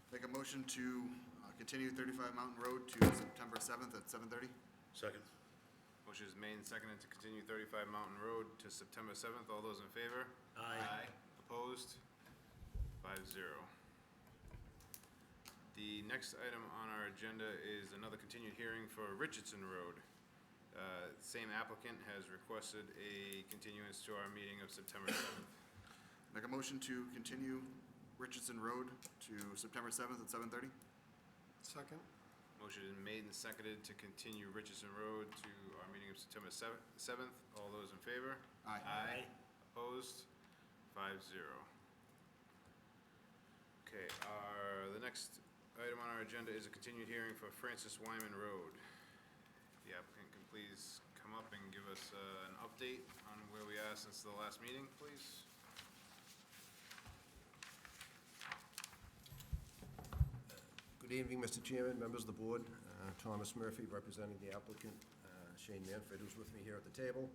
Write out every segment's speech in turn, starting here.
Make a motion to continue 35 Mountain Road to September 7th at 7:30. Second. Motion is made and seconded to continue 35 Mountain Road to September 7th. All those in favor? Aye. Opposed? 5-0. The next item on our agenda is another continued hearing for Richardson Road. Same applicant has requested a continuance to our meeting of September 7th. Make a motion to continue Richardson Road to September 7th at 7:30. Second? Motion is made and seconded to continue Richardson Road to our meeting of September 7th. All those in favor? Aye. Aye. Opposed? 5-0. Okay, the next item on our agenda is a continued hearing for Francis Wyman Road. The applicant can please come up and give us an update on where we are since the last meeting, please. Good evening, Mr. Chairman, members of the board. Thomas Murphy, representing the applicant, Shane Manfred, who's with me here at the table.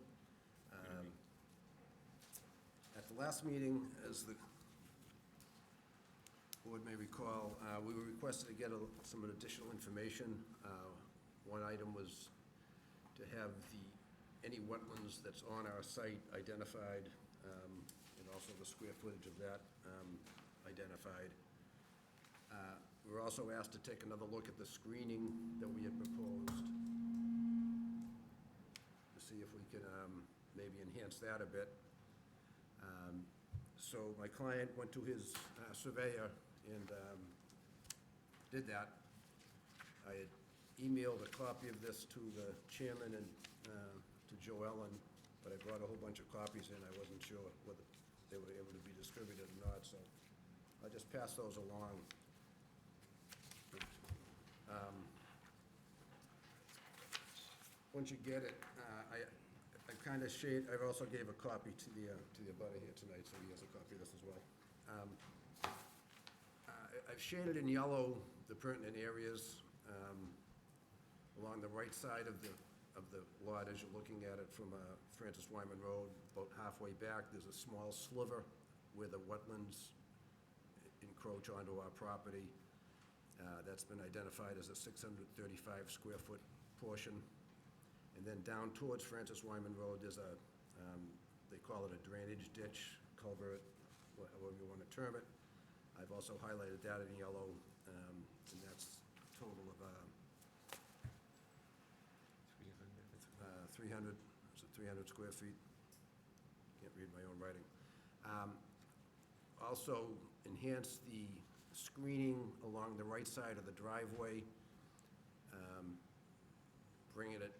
At the last meeting, as the board may recall, we were requested to get some additional information. One item was to have any wetlands that's on our site identified, and also the square footage of that identified. We were also asked to take another look at the screening that we had proposed to see if we can maybe enhance that a bit. So my client went to his surveyor and did that. I had emailed a copy of this to the chairman and to Joe Ellen, but I brought a whole bunch of copies in. I wasn't sure whether they were able to be distributed or not, so I just passed those along. Once you get it, I kind of shade, I also gave a copy to the abutter here tonight, so he has a copy of this as well. I've shaded in yellow the pertinent areas along the right side of the lot as you're looking at it from Francis Wyman Road. About halfway back, there's a small sliver where the wetlands encroach onto our property. That's been identified as a 635 square foot portion. And then down towards Francis Wyman Road, there's they call it a drainage ditch, culvert, however you want to term it. I've also highlighted that in yellow, and that's a total of 300 square feet. Can't read my own writing. Also enhance the screening along the right side of the driveway, bringing it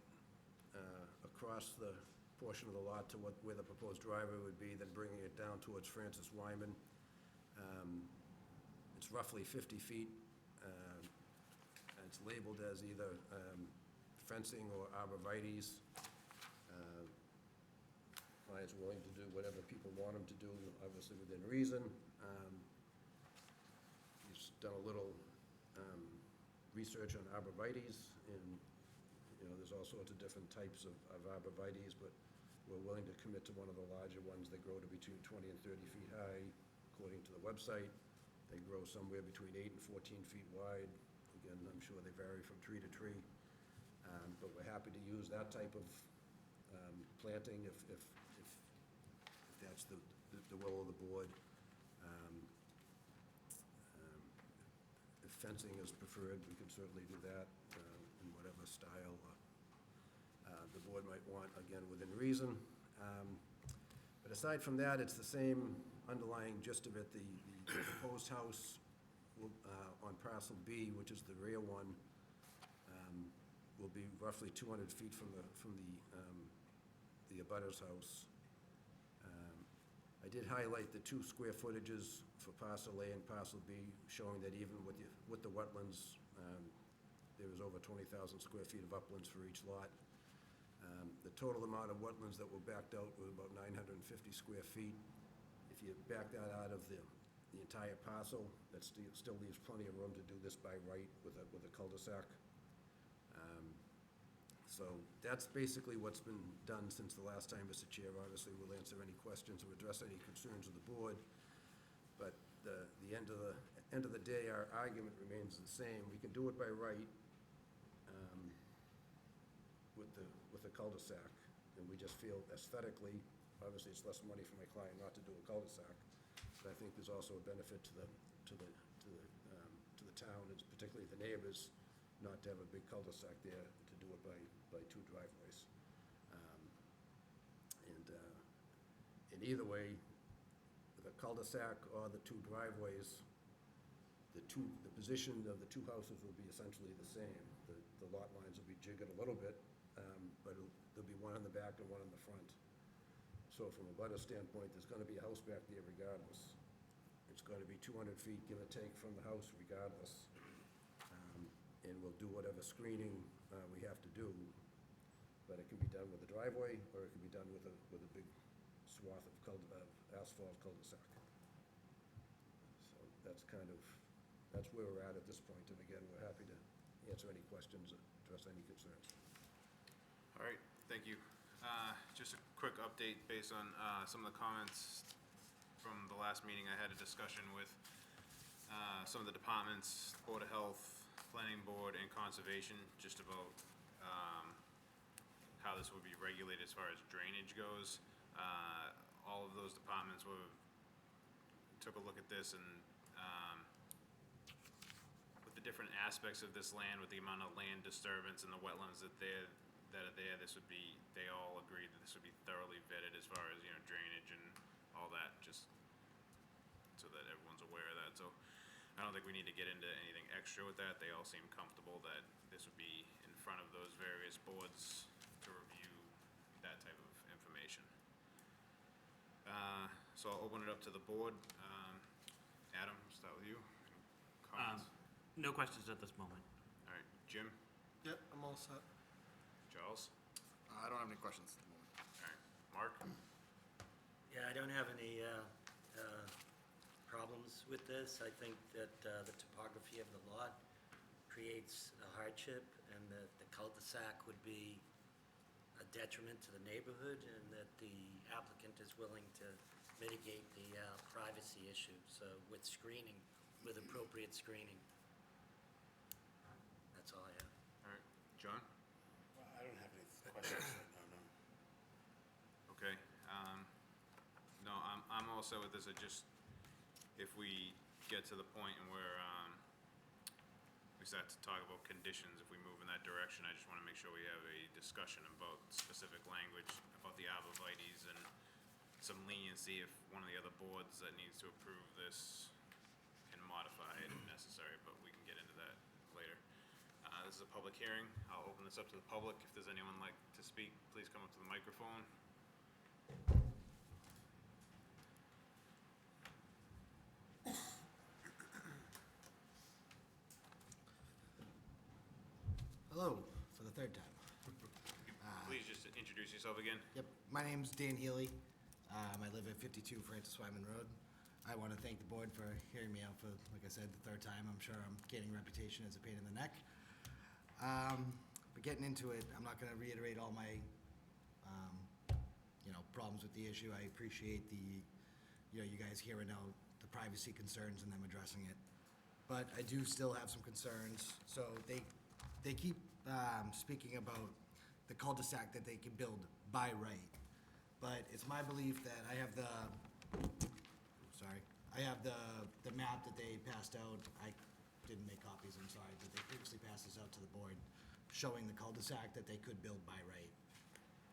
across the portion of the lot to where the proposed driveway would be, then bringing it down towards Francis Wyman. It's roughly 50 feet. And it's labeled as either fencing or arborvitae's. Client's willing to do whatever people want him to do, obviously within reason. He's done a little research on arborvitae's, and there's all sorts of different types of arborvitae's, but we're willing to commit to one of the larger ones that grow to between 20 and 30 feet high, according to the website. They grow somewhere between 8 and 14 feet wide. Again, I'm sure they vary from tree to tree, but we're happy to use that type of planting if that's the will of the board. If fencing is preferred, we can certainly do that in whatever style the board might want, again, within reason. But aside from that, it's the same underlying gist of it. The proposed house on parcel B, which is the rear one, will be roughly 200 feet from the abutter's house. I did highlight the two square footages for parcel A and parcel B, showing that even with the wetlands, there was over 20,000 square feet of uplands for each lot. The total amount of wetlands that were backed out was about 950 square feet. If you back that out of the entire parcel, that still leaves plenty of room to do this by right with a cul-de-sac. So that's basically what's been done since the last time, Mr. Chair. Obviously, we'll answer any questions or address any concerns of the board. But the end of end of the day, our argument remains the same. We can do it by right with the cul-de-sac, and we just feel aesthetically, obviously, it's less money for my client not to do a cul-de-sac, but I think there's also a benefit to the town, and particularly the neighbors, not to have a big cul-de-sac there, to do it by two driveways. And either way, the cul-de-sac or the two driveways, the position of the two houses will be essentially the same. The lot lines will be jiggered a little bit, but there'll be one in the back and one in the front. So from a butter standpoint, there's gonna be a house back there regardless. It's gonna be 200 feet, give or take, from the house regardless. And we'll do whatever screening we have to do, but it can be done with a driveway, or it can be done with a big swath of asphalt cul-de-sac. So that's that's where we're at this point, and again, we're happy to answer any questions, address any concerns. All right, thank you. Just a quick update based on some of the comments from the last meeting. I had a discussion with some of the departments, Board of Health, Planning Board, and Conservation, just about how this would be regulated as far as drainage goes. All of those departments took a look at this, and with the different aspects of this land, with the amount of land disturbance and the wetlands that are there, they all agreed that this would be thoroughly vetted as far as, drainage and all that, just so that everyone's aware of that. So I don't think we need to get into anything extra with that. They all seem comfortable that this would be in front of those various boards to review that type of information. So I'll open it up to the board. Adam, start with you. Comments? No questions at this moment. All right, Jim, Yep, I'm all set. Charles? I don't have any questions at the moment. All right, Mark? Yeah, I don't have any problems with this. I think that the topography of the lot creates a hardship, and that the cul-de-sac would be a detriment to the neighborhood, and that the applicant is willing to mitigate the privacy issue, so with screening, with appropriate screening. That's all I have. All right, John? I don't have any questions, no. Okay, no, I'm all set with this. If we get to the point and where, we start to talk about conditions, if we move in that direction, I just wanna make sure we have a discussion about specific language, about the arborvitae's, and some leniency if one of the other boards that needs to approve this can modify it if necessary, but we can get into that later. This is a public hearing. I'll open this up to the public. If there's anyone like to speak, please come up to the microphone. Hello, for the third time. Please just introduce yourself again. Yep, my name's Dan Healy. I live at 52 Francis Wyman Road. I want to thank the board for hearing me out for, like I said, the third time. I'm sure I'm gaining a reputation as a pain in the neck. But getting into it, I'm not going to reiterate all my, problems with the issue. I appreciate you guys hearing out the privacy concerns and them addressing it. But I do still have some concerns. So they keep speaking about the cul-de-sac that they can build by right. But it's my belief that I have the map that they passed out. I didn't make copies, I'm sorry, but they previously passed this out to the board, showing the cul-de-sac that they could build by right.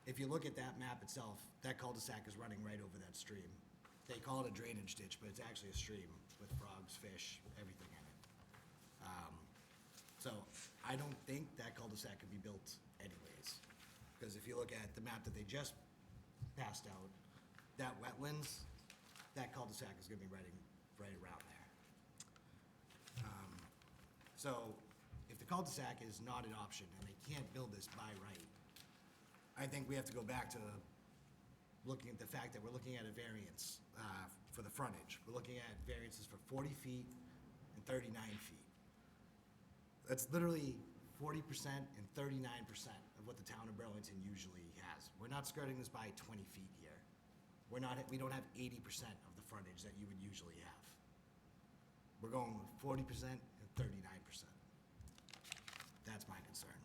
If you look at that map itself, that cul-de-sac is running right over that stream. They call it a drainage ditch, but it's actually a stream with frogs, fish, everything in it. So I don't think that cul-de-sac could be built anyways. Because if you look at the map that they just passed out, that wetlands, that cul-de-sac is gonna be right around there. So if the cul-de-sac is not an option and they can't build this by right, I think we have to go back to looking at the fact that we're looking at a variance for the frontage. We're looking at variances for 40 feet and 39 feet. That's literally 40% and 39% of what the town of Burlington usually has. We're not skirting this by 20 feet here. We don't have 80% of the frontage that you would usually have. We're going with 40% and 39%. That's my concern.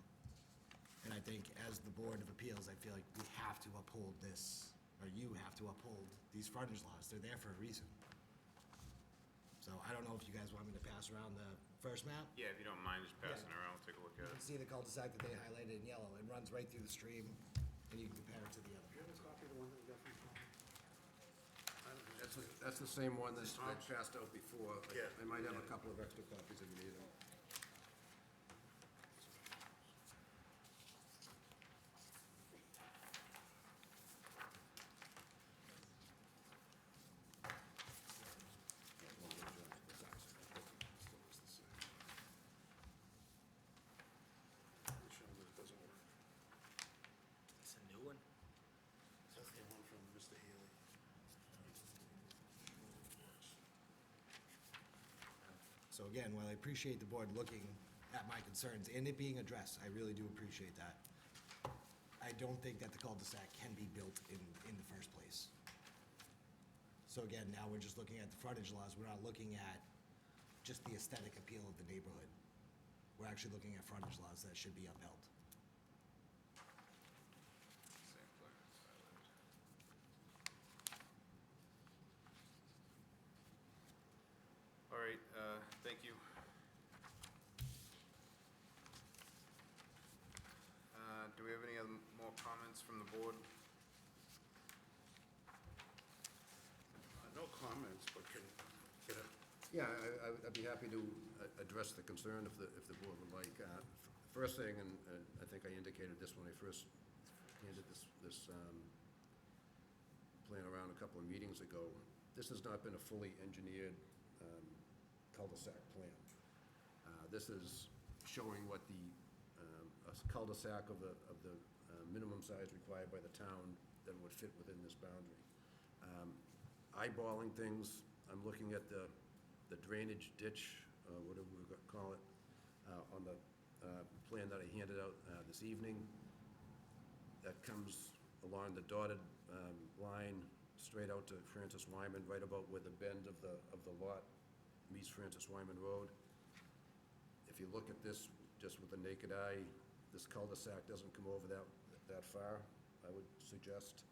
And I think as the Board of Appeals, I feel like we have to uphold this, or you have to uphold these frontage laws. They're there for a reason. So I don't know if you guys want me to pass around the first map. Yeah, if you don't mind just passing Yeah. around, we'll take a look You at can it. see the cul-de-sac that they highlighted in yellow. It runs right through the stream, and you can compare it to the other. That's the same one that I passed out before. Yeah. I might have a couple of extra copies if you need them. It's a new one? That's the one from Mr. Haley. So again, while I appreciate the board looking at my concerns and it being addressed, I really do appreciate that. I don't think that the cul-de-sac can be built in the first place. So again, now we're just looking at the frontage laws. We're not looking at just the aesthetic appeal of the neighborhood. We're actually looking at frontage laws that should be upheld. Same plan as Highland. All right, thank you. Do we have any other more comments from the board? No comments, but can I Yeah, I'd be happy to address the concern if the board would like. First thing, and I think I indicated this when I first handed this plan around a couple of meetings ago, this has not been a fully engineered cul-de-sac plan. This is showing what the a cul-de-sac of the minimum size required by the town that would fit within this boundary. Eyeballing things, I'm looking at the drainage ditch, whatever we call it, on the plan that I handed out this evening. That comes along the dotted line straight out to Francis Wyman, right about where the bend of the lot meets Francis Wyman Road. If you look at this just with the naked eye, this cul-de-sac doesn't come over that far, I would suggest.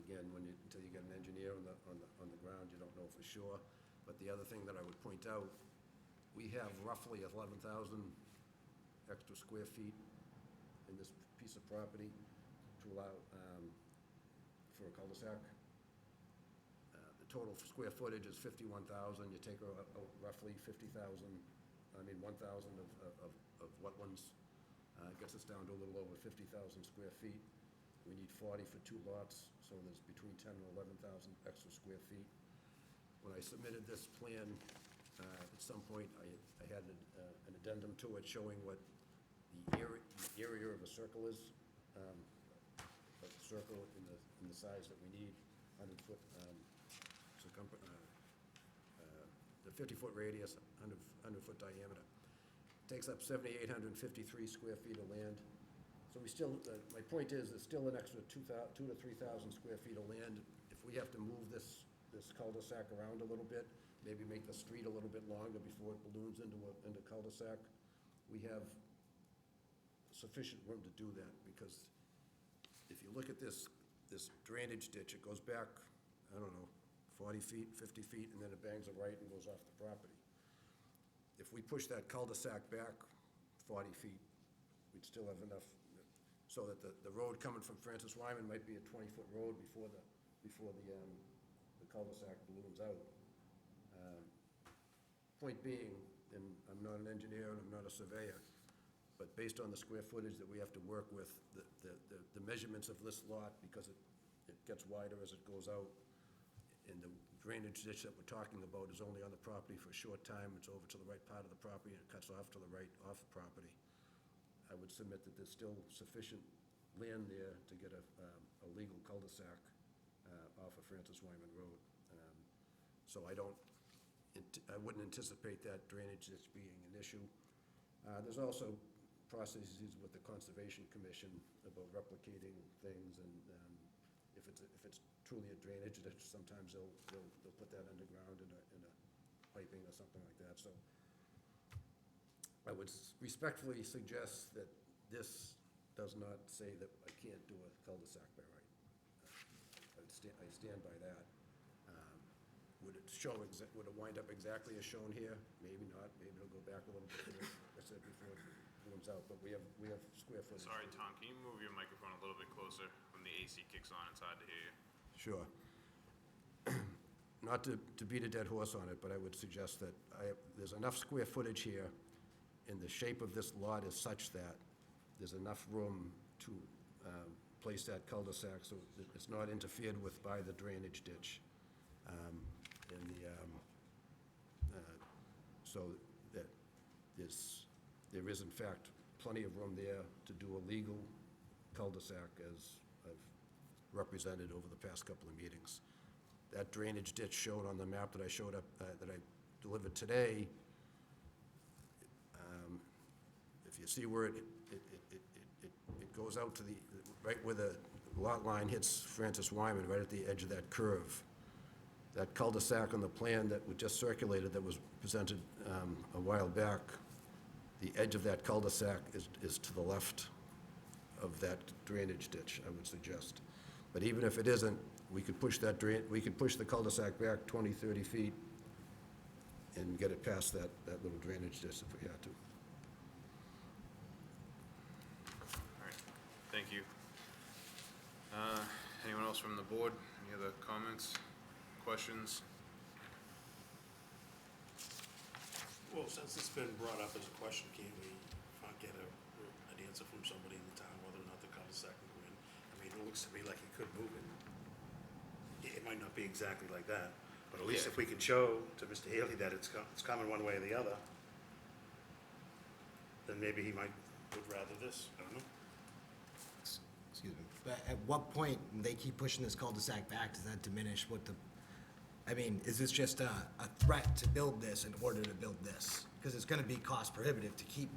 Again, until you get an engineer on the ground, you don't know for sure. But the other thing that I would point out, we have roughly 11,000 extra square feet in this piece of property to allow for a cul-de-sac. The total square footage is 51,000. You take out roughly 1,000 of wetlands. Gets us down to a little over 50,000 square feet. We need 40 for 2 lots, so there's between 10 and 11,000 extra square feet. When I submitted this plan, at some point, I had an addendum to it showing what the area of a circle is. A circle in the size that we need, 100-foot circumference, the 50-foot radius, 100-foot diameter. Takes up 7,853 square feet of land. So we still, my point is, there's still an extra 2,000 to 3,000 square feet of land. If we have to move this cul-de-sac around a little bit, maybe make the street a little bit longer before it balloons into cul-de-sac, we have sufficient room to do that, because if you look at this drainage ditch, it goes back, I don't know, 40 feet, 50 feet, and then it bangs a right and goes off the property. If we push that cul-de-sac back 40 feet, we'd still have enough, so that the road coming from Francis Wyman might be a 20-foot road before the cul-de-sac balloons out. Point being, and I'm not an engineer and I'm not a surveyor, but based on the square footage that we have to work with, the measurements of this lot, because it gets wider as it goes out, and the drainage ditch that we're talking about is only on the property for a short time. It's over to the right part of the property, and it cuts off to the right off the property. I would submit that there's still sufficient land there to get a legal cul-de-sac off of Francis Wyman Road. So I wouldn't anticipate that drainage ditch being an issue. There's also processes with the Conservation Commission about replicating things, and if it's truly a drainage ditch, sometimes they'll put that underground in or something like that, so I would respectfully suggest that this does not say that I can't do a cul-de-sac by right. I stand by that. Would it show, would it wind up exactly as shown here? Maybe not, maybe it'll go back a little bit, like I said before, it blooms out, but we have square footage. Sorry, Tom, can you move your microphone a little bit closer? When the AC kicks on, it's hard to hear you. Sure. Not to beat a dead horse on it, but I would suggest that there's enough square footage here, and the shape of this lot is such that there's enough room to place that cul-de-sac so that it's not interfered with by the drainage ditch. So that there is in fact plenty of room there to do a legal cul-de-sac as I've represented over the past couple of meetings. That drainage ditch shown on the map that I showed up, that I delivered today, if you see where it goes out to right where the lot line hits Francis Wyman, right at the edge of that curve. That cul-de-sac on the plan that was just circulated, that was presented a while back, the edge of that cul-de-sac is to the left of that drainage ditch, I would suggest. But even if it isn't, we could push the cul-de-sac back 20, 30 feet and get it past that little drainage ditch if we had to. All right, thank you. Anyone else from the board? Any other comments, questions? Well, since it's been brought up as a question, can we get an answer from somebody in the town whether or not the cul-de-sac can go in? I mean, it looks to me like he could move it. It might not be exactly like that, but at least Yeah. if we can show to Mr. Haley that it's coming one way or the other, then maybe he would rather this, I don't know. Excuse me. But at what point, when they keep pushing this cul-de-sac back, does that diminish what the, I mean, is this just a threat to build this in order to build this? Because it's gonna be cost prohibitive to keep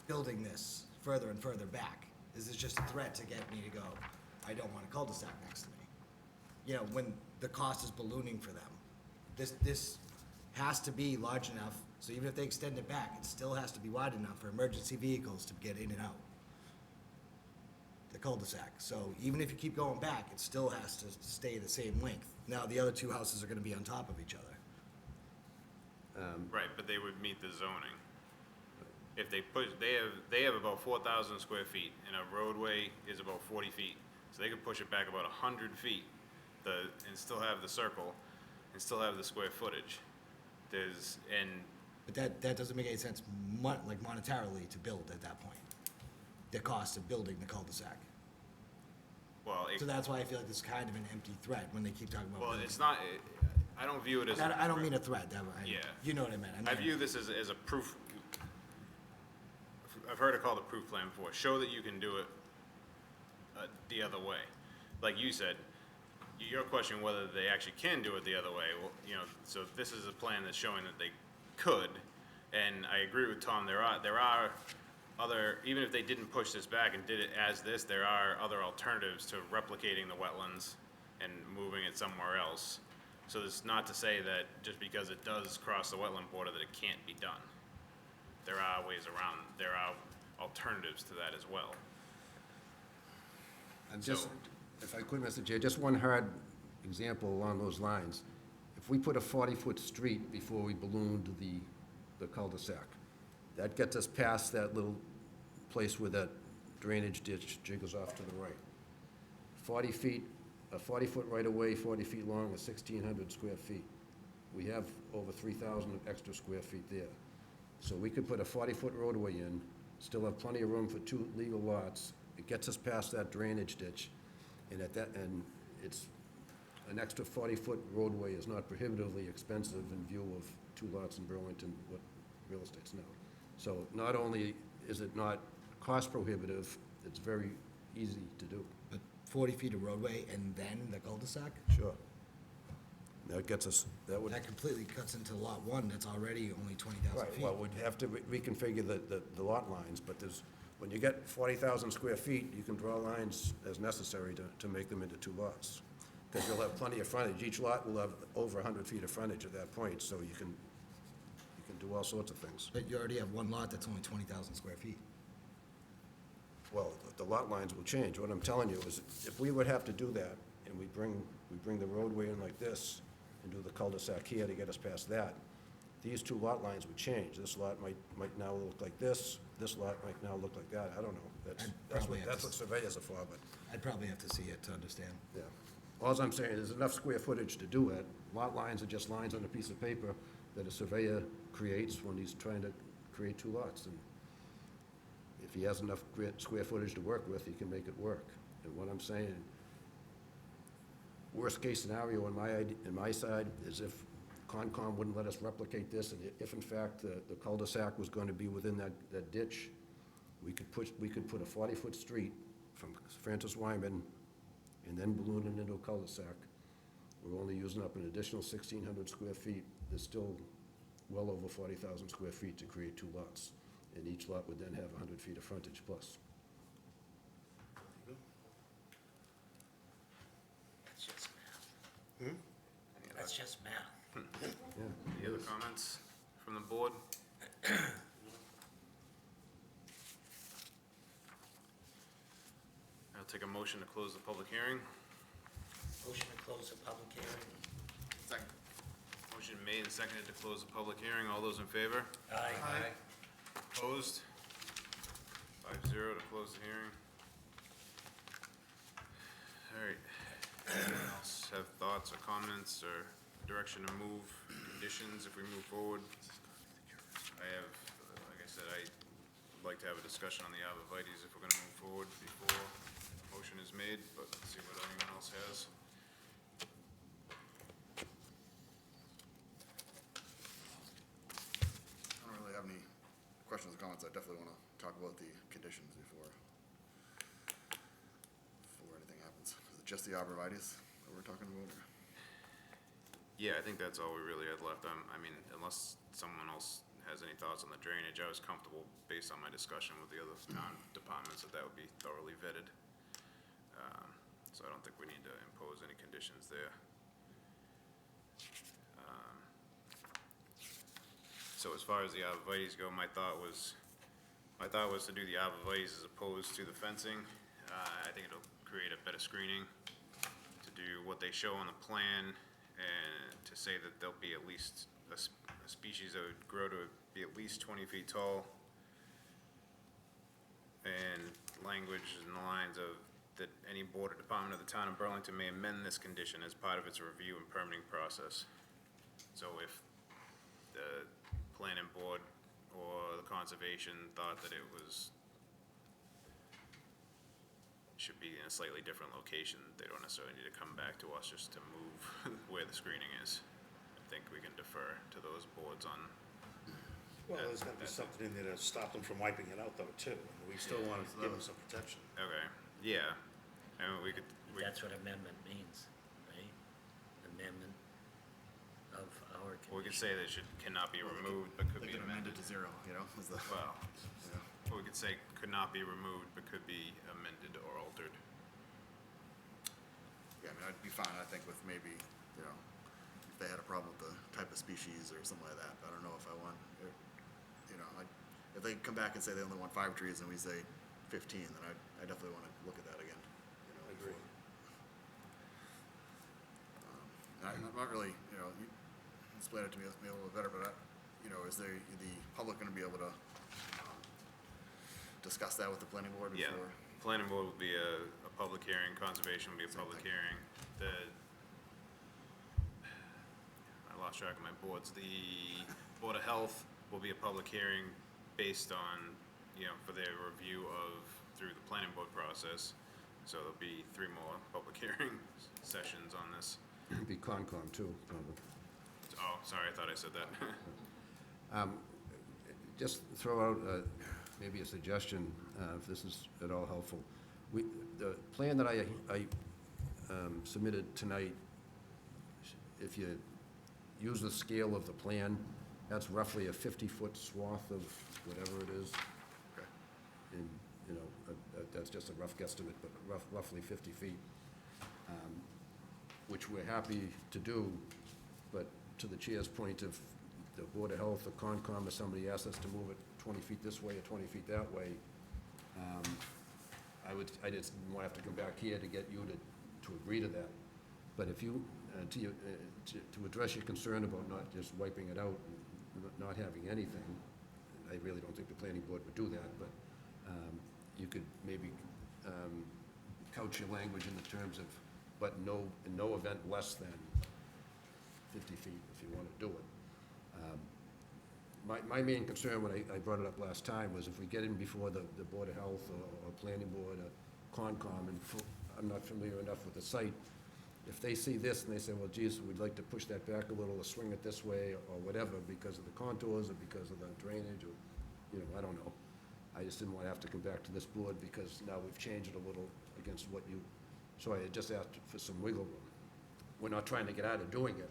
building this further and further back. Is this just a threat to get me to go, I don't want a cul-de-sac next to me? You know, when the cost is ballooning for them. This has to be large enough, so even if they extend it back, it still has to be wide enough for emergency vehicles to get in and out. The cul-de-sac. So even if you keep going back, it still has to stay the same length. Now, the other two houses are gonna be on top of each other. Right, but they would meet the zoning. If they push, they have about 4,000 square feet, and a roadway is about 40 feet. So they could push it back about 100 feet, and still have the circle, and still have the square footage. But that doesn't make any sense like monetarily to build at that point. The cost of building the cul-de-sac. Well, So that's why I feel like this is kind of an empty threat when they keep talking about well, building. it's not, I don't view it as. I don't mean a threat, Yeah. you know what I meant. I view this as a proof. I've heard it called a proof plan before. Show that you can do it the other way. Like you said, you're questioning whether they actually can do it the other way. Well, you know, so this is a plan that's showing that they could. And I agree with Tom, there are other, even if they didn't push this back and did it as this, there are other alternatives to replicating the wetlands and moving it somewhere else. So it's not to say that just because it does cross the wetland border that it can't be done. There are ways around, there are alternatives to that as well. And just, So- if I could, Mr. Chair, just one hard example along those lines. If we put a 40-foot street before we ballooned the cul-de-sac, that gets us past that little place where that drainage ditch jiggles off to the right. 40 feet, a 40-foot right-of-way, 40 feet long, is 1,600 square feet. We have over 3,000 extra square feet there. So we could put a 40-foot roadway in, still have plenty of room for two legal lots. It gets us past that drainage ditch, and it's, an extra 40-foot roadway is not prohibitively expensive in view of two lots in Burlington, what real estate's now. So not only is it not cost prohibitive, it's very easy to do. But 40 feet of roadway and then the cul-de-sac? Sure. That gets us, that would. That completely cuts into lot one that's already only 20,000 Right, feet. well, we'd have to reconfigure the lot lines, but when you get 40,000 square feet, you can draw lines as necessary to make them into two lots. Because you'll have plenty of frontage. Each lot will have over 100 feet of frontage at that point, so you can do all sorts of things. But you already have one lot that's only 20,000 square feet. Well, the lot lines will change. What I'm telling you is, if we would have to do that, and we bring the roadway in like this, and do the cul-de-sac here to get us past that, these two lot lines would change. This lot might now look like this lot might now look like that. I don't know. That's what surveyors are for, but, I'd probably have to see it to understand. yeah. All I'm saying is, there's enough square footage to do it. Lot lines are just lines on a piece of paper that a surveyor creates when he's trying to create two lots. And if he has enough square footage to work with, he can make it work. And what I'm saying, worst-case scenario on my side is if Concom wouldn't let us replicate this, and if in fact the cul-de-sac was going to be within that ditch, we could put a 40-foot street from Francis Wyman and then balloon it into a cul-de-sac. We're only using up an additional 1,600 square feet. There's still well over 40,000 square feet to create two lots, and each lot would then have 100 feet of frontage plus. That's just math. Any That's just math. Yeah. Any other comments from the board? I'll take a motion to close the public hearing. Motion to close the public hearing. Second. Motion made and seconded to close the public hearing. All those in favor? Aye. Opposed? 5-0 to close the hearing. All right. Anyone else have thoughts or comments or direction to move, conditions if we move forward? I have, like I said, I'd like to have a discussion on the arborvitae's if we're gonna move forward before a motion is made, but let's see what anyone else has. I don't really have any questions or comments. I definitely want to talk about the conditions before anything happens. Is it just the arborvitae's that we're talking about, or? Yeah, I think that's all we really had left. I mean, unless someone else has any thoughts on the drainage, I was comfortable, based on my discussion with the other town departments, that would be thoroughly vetted. So I don't think we need to impose any conditions there. So as far as the arborvitae's go, my thought was to do the arborvitae's as opposed to the fencing. I think it'll create a better screening to do what they show on the plan, and to say that there'll be at least a species that would grow to be at least 20 feet tall, and language in the lines of that any board or department of the town of Burlington may amend this condition as part of its review and permitting process. So if the planning board or the conservation thought that it should be in a slightly different location, they don't necessarily need to come back to us just to move where the screening is. I think we can defer to those boards on. Well, there's gotta be something in there to stop them from wiping it out though, too. We still wanna give them some protection. Okay, yeah, I mean, we could, That's what amendment means, right? Amendment of our condition. we could say that cannot be removed, but could They be could amend it amended. to 0, you know, is the, Well, you know. we could say could not be removed, but could be amended or altered. Yeah, I mean, I'd be fine, I think, with maybe, you know, if they had a problem with the type of species or something like that. I don't know if I want, you know, if they come back and say they only want 5 trees and we say 15, then I definitely want to look at that again. You know, Agree. And I'm not really, you know, you explain it to me a little bit better, but you know, is the public going to be able to discuss that with the planning board Yeah, before? planning board will be a public hearing, conservation will be a Same public thing. hearing. I lost track of my boards. The Board of Health will be a public hearing based on, you know, for their review through the planning board process. So there'll be 3 more public hearing sessions on this. It'd be Concom too, probably. Oh, sorry, I thought I said that. Just throw out maybe a suggestion, if this is at all helpful. The plan that I submitted tonight, if you use the scale of the plan, that's roughly a 50-foot swath of whatever it is. Okay. And, you know, that's just a rough guesstimate, but roughly 50 feet, which we're happy to do, but to the chair's point, if the Board of Health or Concom or somebody asks us to move it 20 feet this way or 20 feet that way, I just won't have to come back here to get you to agree to that. But if you, to address your concern about not just wiping it out and not having anything, I really don't think the planning board would do that, but you could maybe couch your language in the terms of, but in no event less than 50 feet if you want to do it. My main concern when I brought it up last time was if we get in before the Board of Health or Planning Board or Concom, and I'm not familiar enough with the site, if they see this and they say, well, geez, we'd like to push that back a little or swing it this way or whatever because of the contours or because of the drainage or, I don't know. I just didn't want to have to come back to this board because now we've changed it a little against what you, so I just asked for some wiggle room. We're not trying to get out of doing it,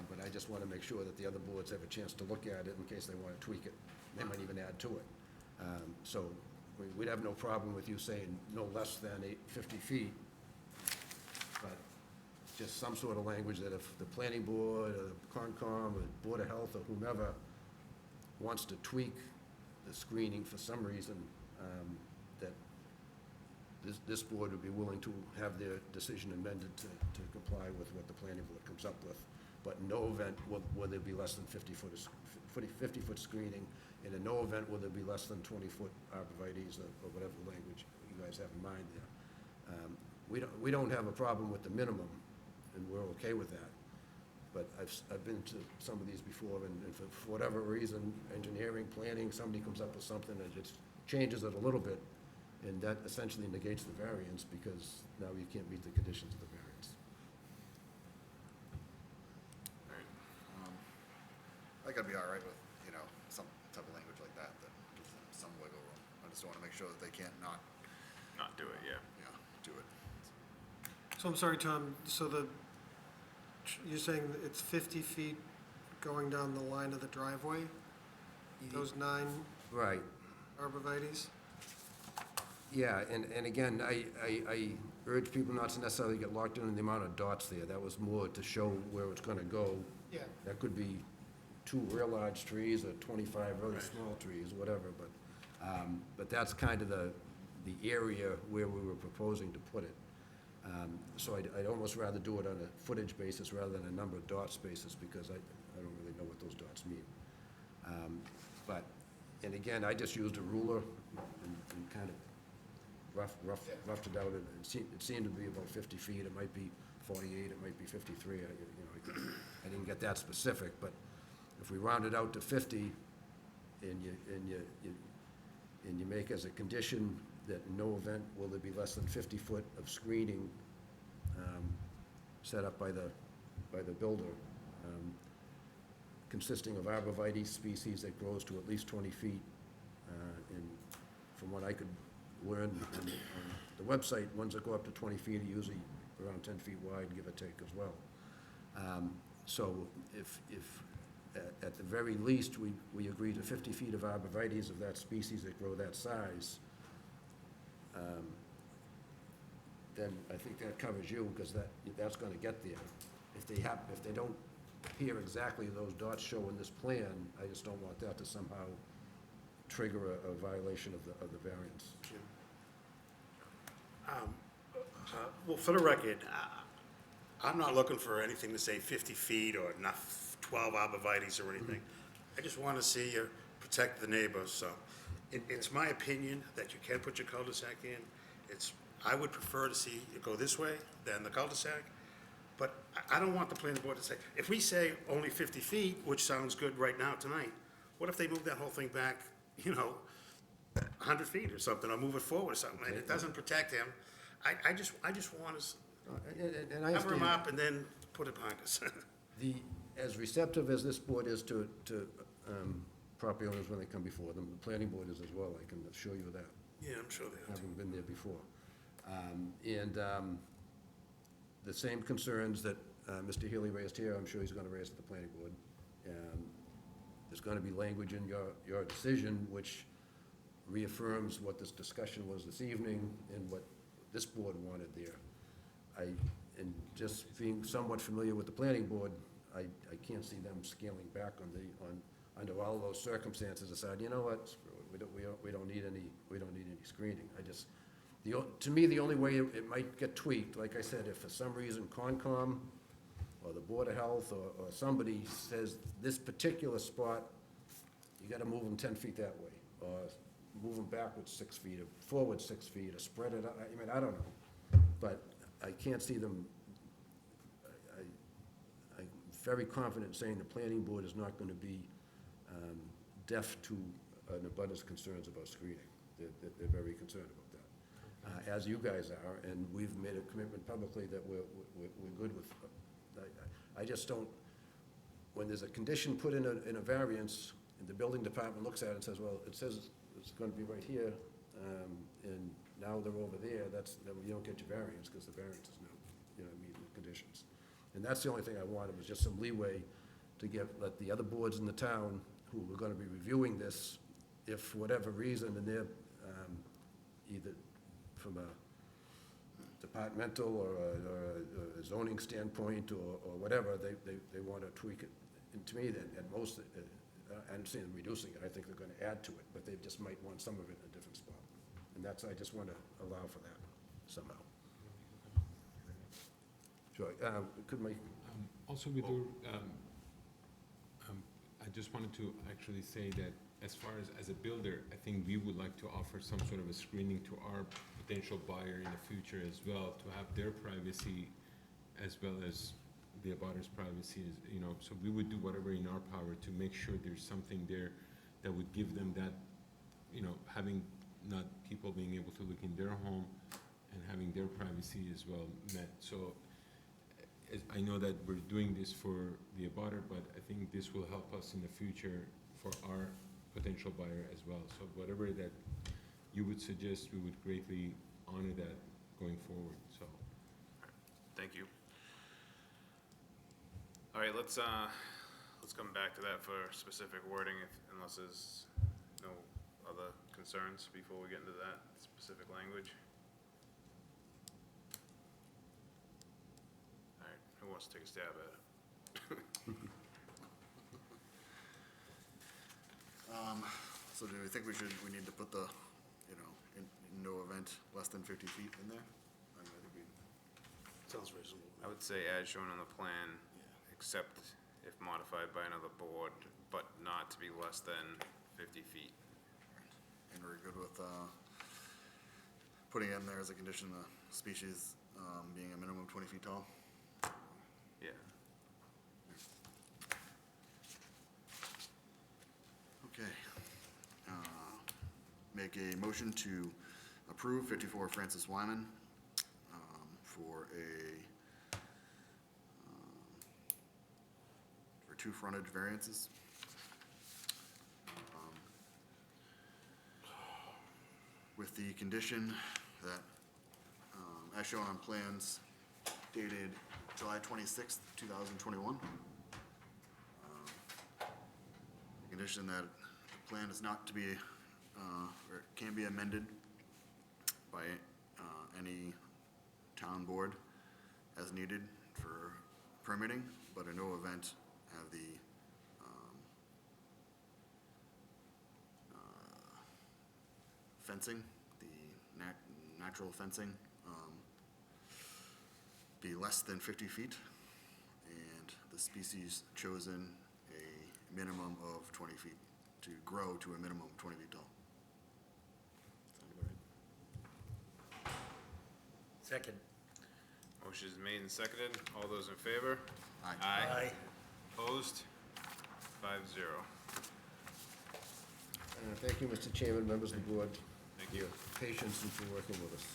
but I just want to make sure that the other boards have a chance to look at it in case they want to tweak it. They might even add to it. So we'd have no problem with you saying no less than 50 feet, but just some sort of language that if the planning board or the Concom or Board of Health or whomever wants to tweak the screening for some reason, that this board would be willing to have their decision amended to comply with what the planning board comes up with. But in no event will there be less than 50-foot screening, and in no event will there be less than 20-foot arborvitae's or whatever language you guys have in mind there. We don't have a problem with the minimum, and we're okay with that. But I've been to some of these before, and for whatever reason, engineering, planning, somebody comes up with something that just changes it a little bit, and that essentially negates the variance because now you can't meet the conditions of the variance. I think I'd be all right with, some type of language like that gives them some wiggle room. I just want to make sure that they can't not, Not do it, yeah. do it. So I'm sorry, Tom, so you're saying that it's 50 feet going down the line of the driveway? Those 9 Right. arborvitae's? Yeah, and again, I urge people not to necessarily get locked in on the amount of dots there. That was more to show where it's gonna go. Yeah. That could be 2 real large trees or 25 really small trees, whatever, but that's kind of the area where we were proposing to put it. So I'd almost rather do it on a footage basis rather than a number of dots basis, because I don't really know what those dots mean. But, and again, I just used a ruler and kind of roughed it out, and it seemed to be about 50 feet, it might be 48, it might be 53, I didn't get that specific, but if we round it out to 50, and you make as a condition that in no event will there be less than 50 foot of screening set up by the builder, consisting of arborvitae species that grows to at least 20 feet, and from what I could learn on the website, ones that go up to 20 feet are usually around 10 feet wide, give or take as well. So if at the very least, we agree to 50 feet of arborvitae's of that species that grow that size, then I think that covers you, because that's gonna get there. If they don't appear exactly those dots show in this plan, I just don't want that to somehow trigger a violation of the variance. Well, for the record, I'm not looking for anything to say 50 feet or enough 12 arborvitae's or anything. I just want to see you protect the neighbors, so. It's my opinion that you can put your cul-de-sac in. I would prefer to see it go this way than the cul-de-sac, but I don't want the planning board to say, if we say only 50 feet, which sounds good right now tonight, what if they move that whole thing back, 100 feet or something, or move it forward or something, and it doesn't protect him? I just want to And I cover him understand, up and then put it behind us. as receptive as this board is to property owners when they come before them, the planning board is as well, I can assure you that, Yeah, I'm sure they have to. having been there before. The same concerns that Mr. Healy raised here, I'm sure he's gonna raise at the planning board. There's gonna be language in your decision which reaffirms what this discussion was this evening and what this board wanted there. And just being somewhat familiar with the planning board, I can't see them scaling back under all those circumstances, decide, you know what, screw it, we don't need any screening. To me, the only way it might get tweaked, like I said, if for some reason Concom or the Board of Health or somebody says this particular spot, you gotta move them 10 feet that way, or move them backwards 6 feet, or forward 6 feet, or spread it out, I mean, I don't know. But I can't see them, I'm very confident in saying the planning board is not gonna be deaf to an abundance concerns about screening. They're very concerned about that, as you guys are, and we've made a commitment publicly that we're good with. I just don't, when there's a condition put in a variance, and the building department looks at it and says, well, it says it's gonna be right here, and now they're over there, then you don't get your variance, because the variance is not, meeting the conditions. And that's the only thing I wanted, was just some leeway to let the other boards in the town who were gonna be reviewing this, if for whatever reason, and they're, either from a departmental or a zoning standpoint or whatever, they want to tweak it. And to me, that at most, I understand them reducing it, I think they're gonna add to it, but they just might want some of it in a different spot. And I just want to allow for that somehow. Sure, could my, Also, with I just wanted to actually say that as far as a builder, I think we would like to offer some sort of a screening to our potential buyer in the future as well, to have their privacy as well as the abutters' privacy, so we would do whatever in our power to make sure there's something there that would give them that, having not people being able to look in their home and having their privacy as well met. So I know that we're doing this for the abutter, but I think this will help us in the future for our potential buyer as well. So whatever that you would suggest, we would greatly honor that going forward, so. Thank you. All right, let's come back to that for specific wording, unless there's no other concerns before we get into that specific language. All right, who wants to take a stab at it? So do we think we need to put the, in no event less than 50 feet in there? I mean, I think Sounds reasonable. I would say as shown on the plan, except if modified by another board, but not to be less than 50 feet. and we're good with, putting in there as a condition, the species, being a minimum of 20 feet tall? Yeah. Okay. Make a motion to approve 54 Francis Wyman for two frontage variances. With the condition that, as shown on plans dated July 26th, 2021, condition that the plan is not to be, or it can be amended by any town board as needed for permitting, but in no event have the fencing, the natural fencing, be less than 50 feet, and the species chosen a minimum of 20 feet, to grow to a minimum of 20 feet tall. Sound about right? Second. Motion is made and seconded. All those in favor? Aye. Aye. Opposed? 5-0. thank you, Mr. Chairman, members of the board, Thank for you. your patience and for working with us.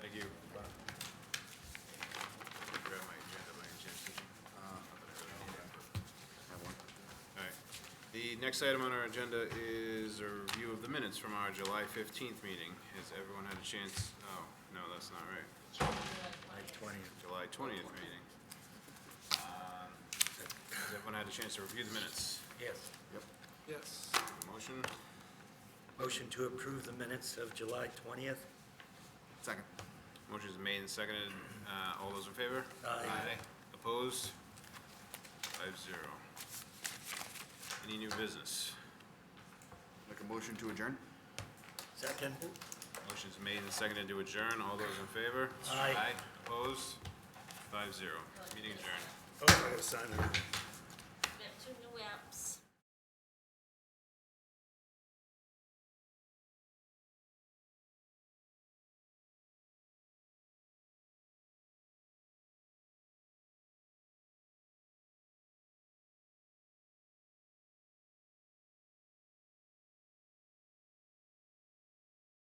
Thank you. Grab my agenda by any chance, did you? Have one? All right. The next item on our agenda is a review of the minutes from our July 15th meeting. Has everyone had a chance? Oh, no, that's not right. July 20th. July 20th meeting. Has everyone had a chance to review the minutes? Yes. Yep. Yes. Motion, Motion to approve the minutes of July 20th. Second. motion is made and seconded. All those in favor? Aye. Opposed? 5-0. Any new business? Make a motion to adjourn? Second? Motion's made and seconded to adjourn. All those in favor? Aye. Opposed? 5-0. Meeting adjourned. Oh, I gotta sign it.